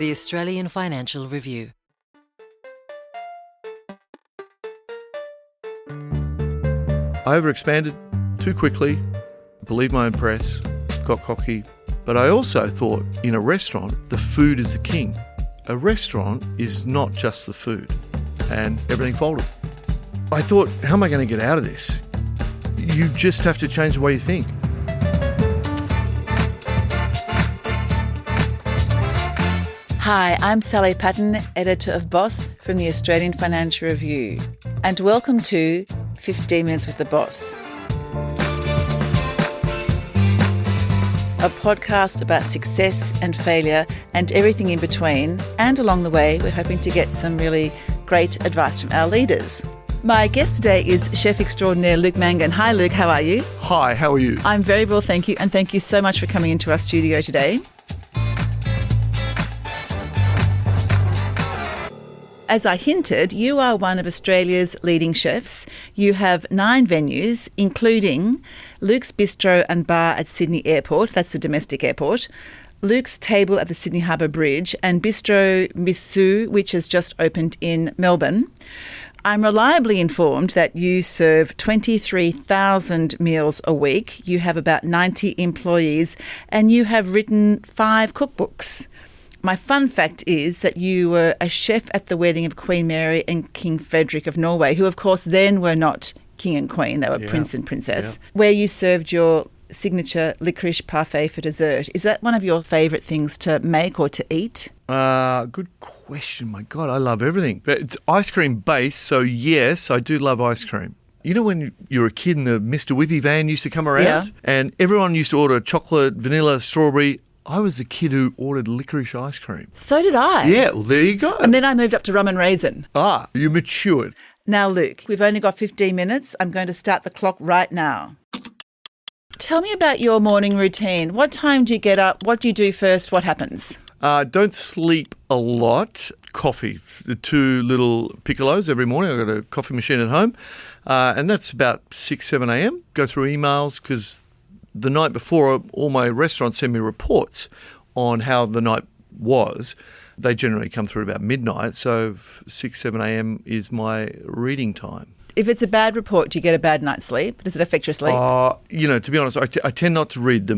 The Australian Financial Review. I overexpanded too quickly, believed my own press, got cocky, but I also thought in a restaurant, the food is the king. A restaurant is not just the food, and everything folded. I thought, how am I going to get out of this? You just have to change the way you think. Hi, I'm Sally Patton, editor of Boss from the Australian Financial Review, and welcome to 15 Minutes with the Boss, a podcast about success and failure and everything in between, and along the way we're hoping to get some really great advice from our leaders. My guest today is Chef Extraordinaire Luke Mangan. Hi Luke, how are you? Hi, how are you? I'm very well, thank you, and thank you so much for coming into our studio today. As I hinted, you are one of Australia's leading chefs. You have 9 venues, including Luke's Bistro and Bar at Sydney Airport, that's the domestic airport, Luke's Table at the Sydney Harbour Bridge, and Bistro Miss Sue, which has just opened in Melbourne. I'm reliably informed that you serve 23,000 meals a week. You have about 90 employees, and you have written 5 cookbooks. My fun fact is that you were a chef at the wedding of Queen Mary and King Frederick of Norway, who of course then were not king and queen, they were prince and princess, where you served your signature licorice parfait for dessert. Is that one of your favourite things to make or to eat? Good question. My God, I love everything. But it's ice cream based, so yes, I do love ice cream. You know when you were a kid and the Mr. Whippy van used to come around and everyone used to order chocolate, vanilla, strawberry. I was the kid who ordered licorice ice cream. So did I. Yeah, well, there you go. And then I moved up to rum and raisin. You matured. Now, Luke, we've only got 15 minutes. I'm going to start the clock right now. Tell me about your morning routine. What time do you get up? What do you do first? What happens? Don't sleep a lot. Coffee, the 2 little piccolos every morning. I've got a coffee machine at home. And that's about 6, 7 a.m. Go through emails because the night before, all my restaurants send me reports on how the night was. They generally come through about midnight, so 6, 7 a.m. is my reading time. If it's a bad report, do you get a bad night's sleep? Does it affect your sleep? To be honest, I tend not to read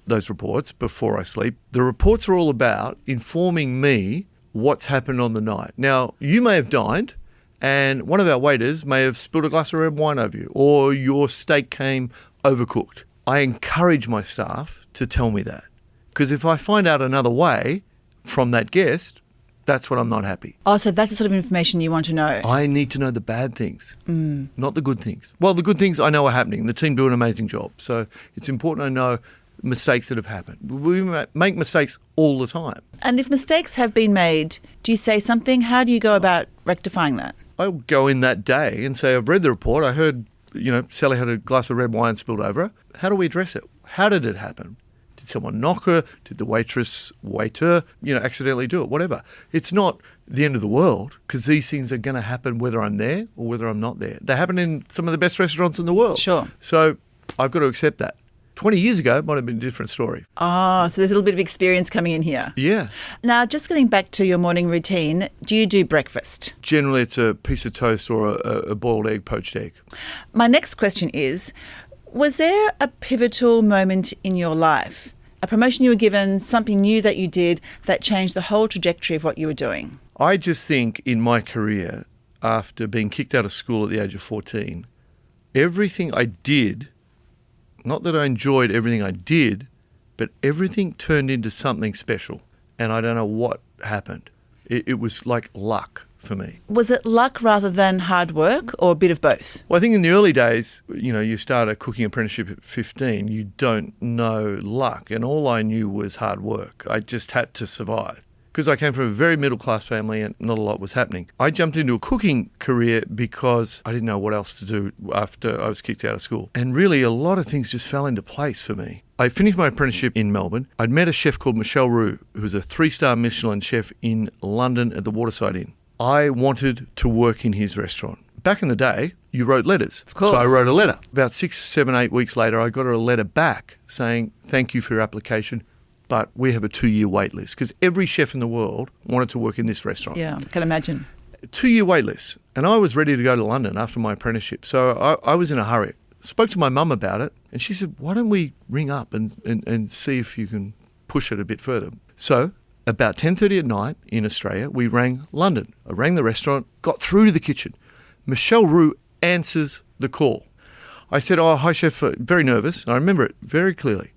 those reports before I sleep. The reports are all about informing me what's happened on the night. Now, you may have dined and one of our waiters may have spilled a glass of red wine over you, or your steak came overcooked. I encourage my staff to tell me that, because if I find out another way from that guest, that's when I'm not happy. Oh, so that's the sort of information you want to know. I need to know the bad things, not the good things. Well, the good things I know are happening. The team do an amazing job. So it's important I know mistakes that have happened. We make mistakes all the time. And if mistakes have been made, do you say something? How do you go about rectifying that? I'll go in that day and say, I've read the report. I heard Sally had a glass of red wine spilled over her. How do we address it? How did it happen? Did someone knock her? Did the waiter, accidentally do it? Whatever. It's not the end of the world, because these things are going to happen whether I'm there or whether I'm not there. They happen in some of the best restaurants in the world. Sure. So I've got to accept that. 20 years ago, it might have been a different story. Oh, so there's a little bit of experience coming in here. Yeah. Now, just getting back to your morning routine, do you do breakfast? Generally, it's a piece of toast or a boiled egg, poached egg. My next question is, was there a pivotal moment in your life, a promotion you were given, something new that you did that changed the whole trajectory of what you were doing? I just think in my career, after being kicked out of school at the age of 14, everything I did, not that I enjoyed everything I did, but everything turned into something special. And I don't know what happened. It was like luck for me. Was it luck rather than hard work, or a bit of both? Well, I think in the early days, you start a cooking apprenticeship at 15, you don't know luck. And all I knew was hard work. I just had to survive. Because I came from a very middle-class family and not a lot was happening. I jumped into a cooking career because I didn't know what else to do after I was kicked out of school. And really, a lot of things just fell into place for me. I finished my apprenticeship in Melbourne. I'd met a chef called Michel Roux, who was a 3-star Michelin chef in London at the Waterside Inn. I wanted to work in his restaurant. Back in the day, you wrote letters. Of course. So I wrote a letter. About 6, 7, 8 weeks later, I got a letter back saying, "Thank you for your application. but we have a 2-year wait list because every chef in the world wanted to work in this restaurant. Yeah, can imagine. 2-year wait list. And I was ready to go to London after my apprenticeship. So I was in a hurry. Spoke to my mum about it and she said, why don't we ring up and see if you can push it a bit further. So about 10:30 at night in Australia, we rang London. I rang the restaurant, got through to the kitchen. Michelle Roux answers the call. I said, oh, hi, chef, very nervous. I remember it very clearly.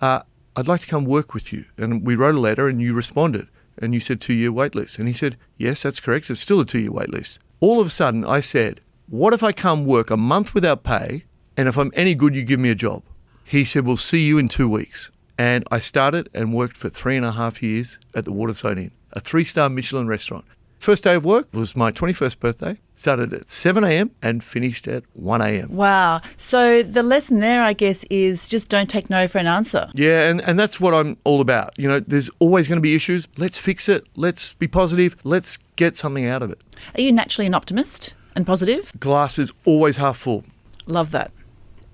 I'd like to come work with you. And we wrote a letter and you responded. And you said 2-year wait list. And he said, yes, that's correct. It's still a 2-year wait list. All of a sudden, I said, what if I come work a month without pay and if I'm any good, you give me a job? He said, we'll see you in 2 weeks. And I started and worked for 3.5 years at the Waterside Inn, a 3-star Michelin restaurant. First day of work was my 21st birthday. Started at 7 a.m. and finished at 1 a.m. Wow. So the lesson there, I guess, is just don't take no for an answer. Yeah, and that's what I'm all about. You know, there's always going to be issues. Let's fix it. Let's be positive. Let's get something out of it. Are you naturally an optimist and positive? Glass is always half full. Love that.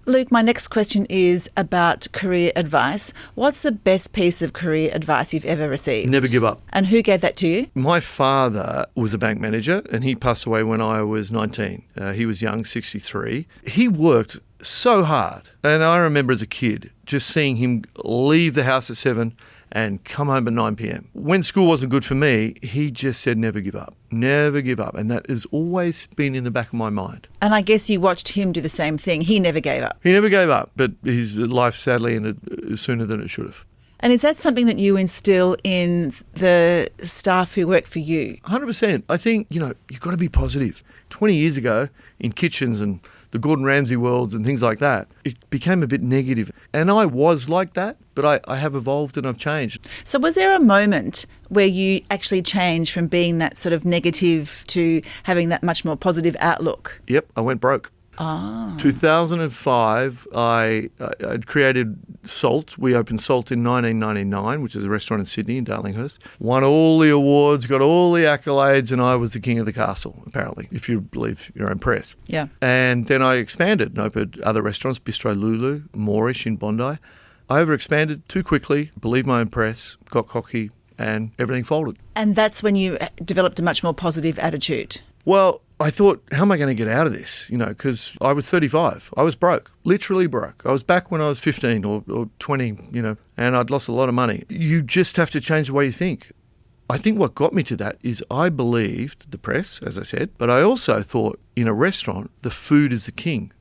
Luke, my next question is about career advice. What's the best piece of career advice you've ever received? Never give up. And who gave that to you? My father was a bank manager and he passed away when I was 19. He was young, 63. He worked so hard. And I remember as a kid just seeing him leave the house at 7 and come home at 9 p.m. When school wasn't good for me, he just said never give up. Never give up. And that has always been in the back of my mind. And I guess you watched him do the same thing. He never gave up. He never gave up, but his life sadly ended sooner than it should have. And is that something that you instill in the staff who work for you? 100%. I think, you've got to be positive. 20 years ago, in kitchens and the Gordon Ramsay worlds and things like that, it became a bit negative. And I was like that, but I have evolved and I've changed. So was there a moment where you actually changed from being that sort of negative to having that much more positive outlook? Yep, I went broke. 2005, I'd created Salt. We opened Salt in 1999, which is a restaurant in Sydney, in Darlinghurst. Won all the awards, got all the accolades, and I was the king of the castle, apparently, if you believe your own press. Yeah. And then I expanded and opened other restaurants, Bistro Lulu, Moorish in Bondi. I overexpanded too quickly, believed my own press, got cocky, and everything folded. And that's when you developed a much more positive attitude. Well, I thought, how am I going to get out of this? Because I was 35. I was broke, literally broke. I was back when I was 15 or 20, and I'd lost a lot of money. You just have to change the way you think. I think what got me to that is I believed the press, as I said, but I also thought in a restaurant, the food is the king.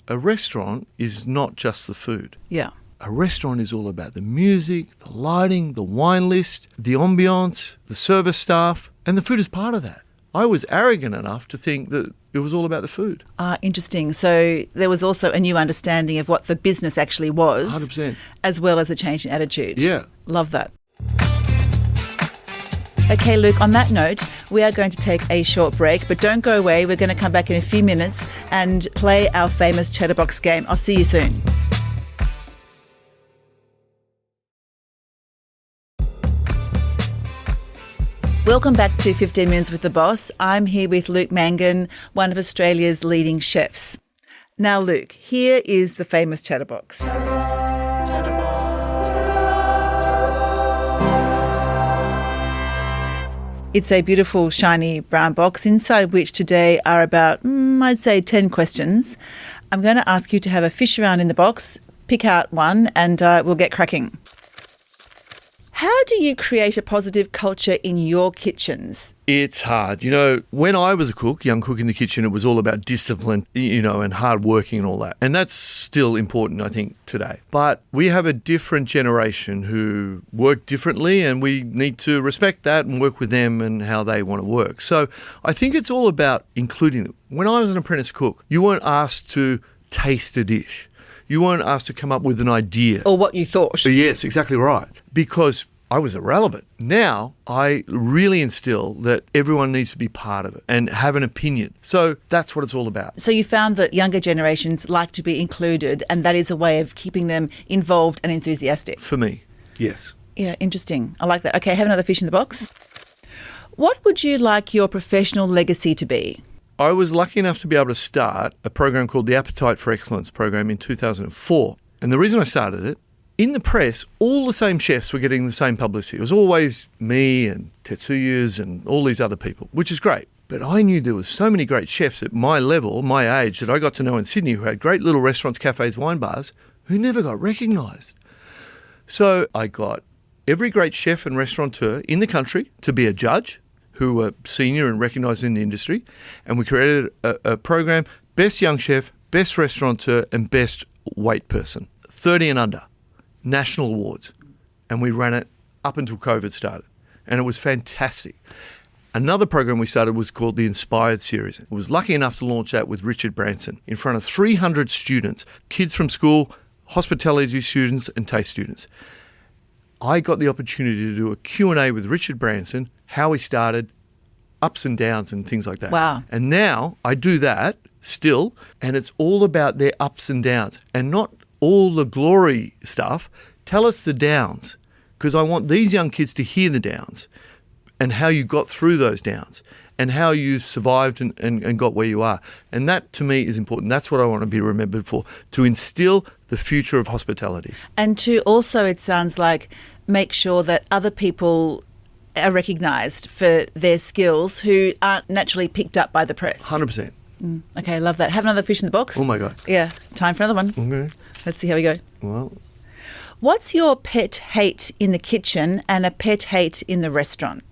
A restaurant is not just the food. Yeah. A restaurant is all about the music, the lighting, the wine list, the ambiance, the service staff, and the food is part of that. I was arrogant enough to think that it was all about the food. Interesting. So there was also a new understanding of what the business actually was. 100%. As well as a change in attitude. Yeah. Love that. Okay, Luke, on that note, we are going to take a short break, but don't go away. We're going to come back in a few minutes and play our famous Chatterbox game. I'll see you soon. Welcome back to 15 Minutes with the Boss. I'm here with Luke Mangan, one of Australia's leading chefs. Now, Luke, here is the famous Chatterbox. It's a beautiful, shiny brown box, inside which today are about, I'd say, 10 questions. I'm going to ask you to have a fish around in the box, pick out one, and we'll get cracking. How do you create a positive culture in your kitchens? It's hard. When I was a cook, young cook in the kitchen, it was all about discipline, and hard working and all that. And that's still important, I think, today. But we have a different generation who work differently, and we need to respect that and work with them and how they want to work. So I think it's all about including them. When I was an apprentice cook, you weren't asked to taste a dish. You weren't asked to come up with an idea. Or what you thought. Yes, exactly right. Because I was irrelevant. Now I really instill that everyone needs to be part of it and have an opinion. So that's what it's all about. So you found that younger generations like to be included, and that is a way of keeping them involved and enthusiastic. For me, yes. Yeah, interesting. I like that. Okay, have another fish in the box. What would you like your professional legacy to be? I was lucky enough to be able to start a program called the Appetite for Excellence program in 2004. And the reason I started it in the press, all the same chefs were getting the same publicity. It was always me and Tetsuyas and all these other people, which is great. But I knew there was so many great chefs at my level, my age, that I got to know in Sydney who had great little restaurants, cafes, wine bars, who never got recognised. So I got every great chef and restaurateur in the country to be a judge who were senior and recognised in the industry. And we created a program, Best Young Chef, Best Restaurateur and Best Wait Person, 30 and under, national awards. And we ran it up until COVID started. And it was fantastic. Another program we started was called the Inspired Series. I was lucky enough to launch that with Richard Branson in front of 300 students, kids from school, hospitality students and taste students. I got the opportunity to do a Q&A with Richard Branson, how he started, ups and downs and things like that. Wow. And now I do that still, and it's all about their ups and downs and not all the glory stuff. Tell us the downs, because I want these young kids to hear the downs and how you got through those downs and how you survived and got where you are. And that, to me, is important. That's what I want to be remembered for, to instill the future of hospitality. And to also, it sounds like, make sure that other people are recognised for their skills who aren't naturally picked up by the press. 100%. Okay, love that. Have another fish in the box? Oh, my God. Yeah, time for another one. Okay. Let's see how we go. Well, What's your pet hate in the kitchen and a pet hate in the restaurant?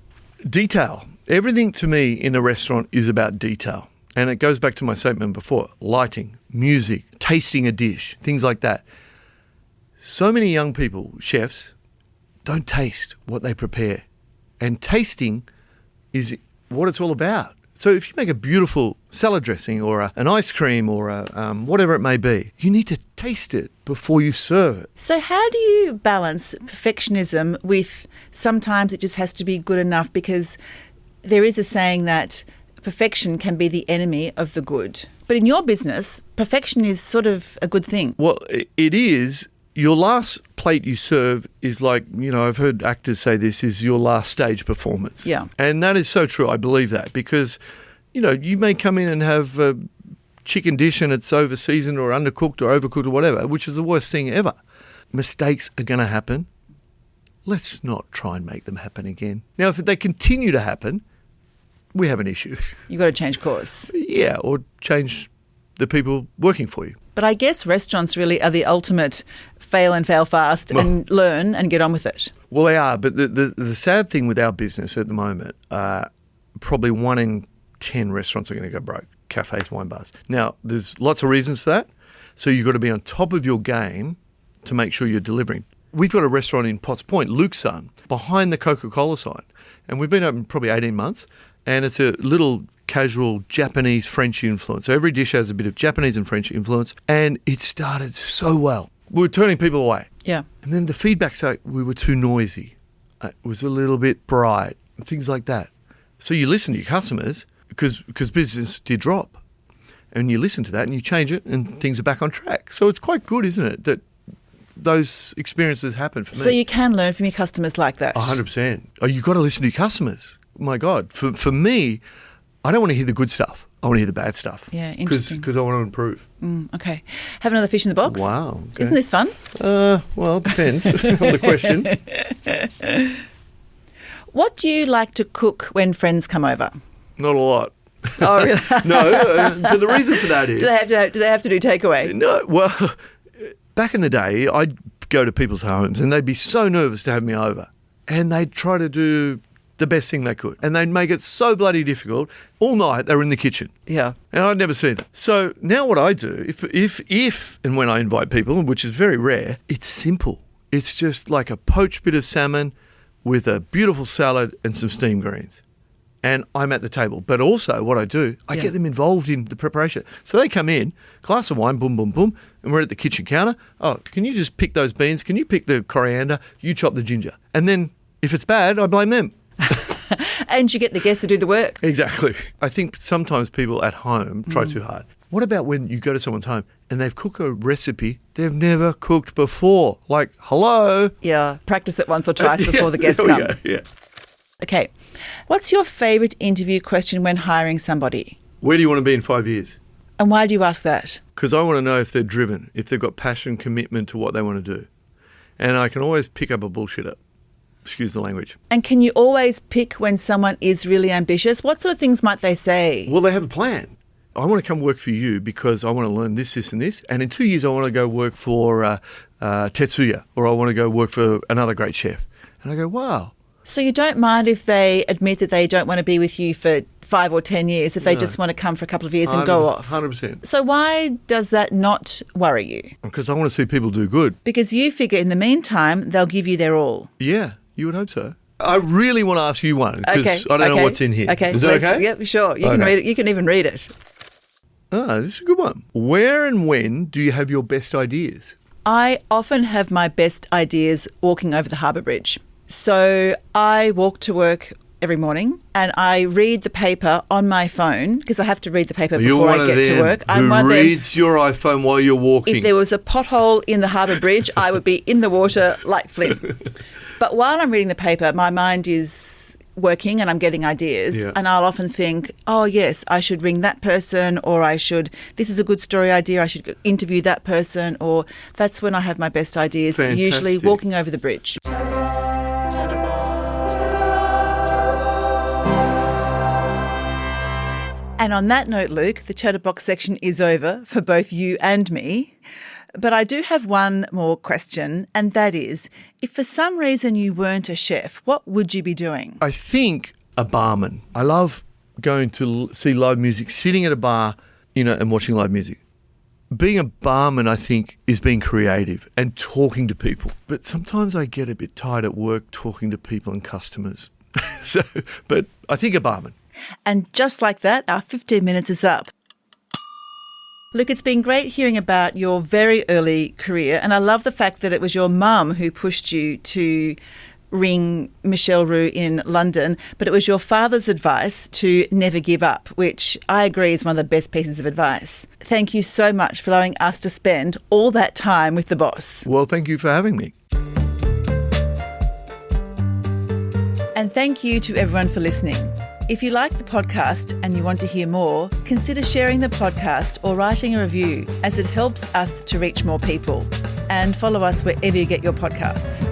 detail. Everything to me in a restaurant is about detail. And it goes back to my statement before, lighting, music, tasting a dish, things like that. So many young people, chefs, don't taste what they prepare. And tasting is what it's all about. So if you make a beautiful salad dressing or an ice cream or whatever it may be, you need to taste it before you serve it. So how do you balance perfectionism with sometimes it just has to be good enough, because there is a saying that perfection can be the enemy of the good. But in your business, perfection is sort of a good thing. Well, it is. Your last plate you serve is like, I've heard actors say this is your last stage performance. Yeah. And that is so true. I believe that because, you may come in and have a chicken dish and it's over seasoned or undercooked or overcooked or whatever, which is the worst thing ever. Mistakes are going to happen. Let's not try and make them happen again. Now, if they continue to happen, we have an issue. You've got to change course. Yeah, or change the people working for you. But I guess restaurants really are the ultimate fail and fail fast and learn and get on with it. Well, they are, but the sad thing with our business at the moment, probably 1 in 10 restaurants are going to go broke, cafes, wine bars. Now, there's lots of reasons for that. So you've got to be on top of your game to make sure you're delivering. We've got a restaurant in Potts Point, Luke's Son, behind the Coca-Cola sign. And we've been open probably 18 months. And it's a little casual Japanese-French influence. So every dish has a bit of Japanese and French influence. And it started so well. We were turning people away. Yeah. And then the feedback said we were too noisy. It was a little bit bright and things like that. So you listen to your customers because business did drop. And you listen to that and you change it and things are back on track. So it's quite good, isn't it, that those experiences happen for me. So you can learn from your customers like that. 100%. Oh, you've got to listen to your customers. My God. For me, I don't want to hear the good stuff. I want to hear the bad stuff. Yeah, interesting. Because I want to improve. Okay. Have another fish in the box? Wow. Okay. Isn't this fun? Well, it depends on the question. What do you like to cook when friends come over? Not a lot. Oh, really? No, but the reason for that is... Do they have to do takeaway? No, well, back in the day, I'd go to people's homes and they'd be so nervous to have me over. And they'd try to do the best thing they could. And they'd make it so bloody difficult. All night, they were in the kitchen. Yeah. And I'd never see them. So now what I do, if and when I invite people, which is very rare, it's simple. It's just like a poached bit of salmon with a beautiful salad and some steamed greens. And I'm at the table. But also what I do, I get them involved in the preparation. So they come in, glass of wine, boom, boom, boom, and we're at the kitchen counter. Oh, can you just pick those beans? Can you pick the coriander? You chop the ginger. And then if it's bad, I blame them. And you get the guests to do the work. Exactly. I think sometimes people at home try too hard. What about when you go to someone's home and they've cooked a recipe they've never cooked before? Like, hello? Yeah. Practice it once or twice before the guests come. Yeah. Okay. What's your favourite interview question when hiring somebody? Where do you want to be in 5 years? And why do you ask that? Because I want to know if they're driven, if they've got passion, commitment to what they want to do. And I can always pick up a bullshitter. Excuse the language. And can you always pick when someone is really ambitious? What sort of things might they say? Well, they have a plan. I want to come work for you because I want to learn this, this and this. And in 2 years, I want to go work for Tetsuya, or I want to go work for another great chef. And I go, wow. So you don't mind if they admit that they don't want to be with you for 5 or 10 years, if they just want to come for a couple of years and go off? 100%. So why does that not worry you? Because I want to see people do good. Because you figure in the meantime, they'll give you their all. Yeah, you would hope so. I really want to ask you one because I don't know what's in here. Okay. Is that okay? Yep, sure. You can read it. You can even read it. Ah, this is a good one. Where and when do you have your best ideas? I often have my best ideas walking over the Harbour Bridge. So I walk to work every morning and I read the paper on my phone because I have to read the paper before I get to work. I'm one of them who reads your iPhone while you're walking. If there was a pothole in the Harbour Bridge, I would be in the water like Flynn. But while I'm reading the paper, my mind is working and I'm getting ideas, and I'll often think, oh yes, I should ring that person, or this is a good story idea, I should interview that person, or that's when I have my best ideas. Fantastic. Usually walking over the bridge. And on that note, Luke, the Chatterbox section is over for both you and me. But I do have one more question, and that is, if for some reason you weren't a chef, what would you be doing? I think a barman. I love going to see live music, sitting at a bar, and watching live music. Being a barman, I think, is being creative and talking to people. But sometimes I get a bit tired at work talking to people and customers. But I think a barman. And just like that, our 15 minutes is up. Look, it's been great hearing about your very early career, and I love the fact that it was your mum who pushed you to ring Michelle Roux in London, but it was your father's advice to never give up, which I agree is one of the best pieces of advice. Thank you so much for allowing us to spend all that time with the boss. Well, thank you for having me. And thank you to everyone for listening. If you like the podcast and you want to hear more, consider sharing the podcast or writing a review, as it helps us to reach more people. And follow us wherever you get your podcasts.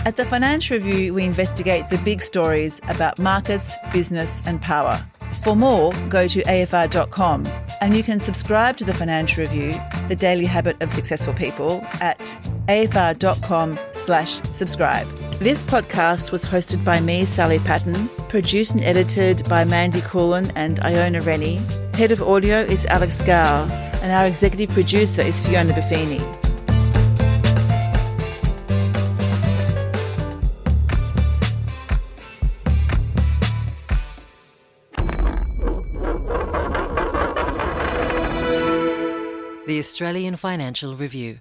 At the Financial Review, we investigate the big stories about markets, business and power. For more, go to afr.com, and you can subscribe to the Financial Review, the daily habit of successful people, at afr.com/subscribe. This podcast was hosted by me, Sally Patton, produced and edited by Mandy Coulin and Iona Rennie. Head of audio is Alex Gow, and our executive producer is Fiona Buffini. The Australian Financial Review.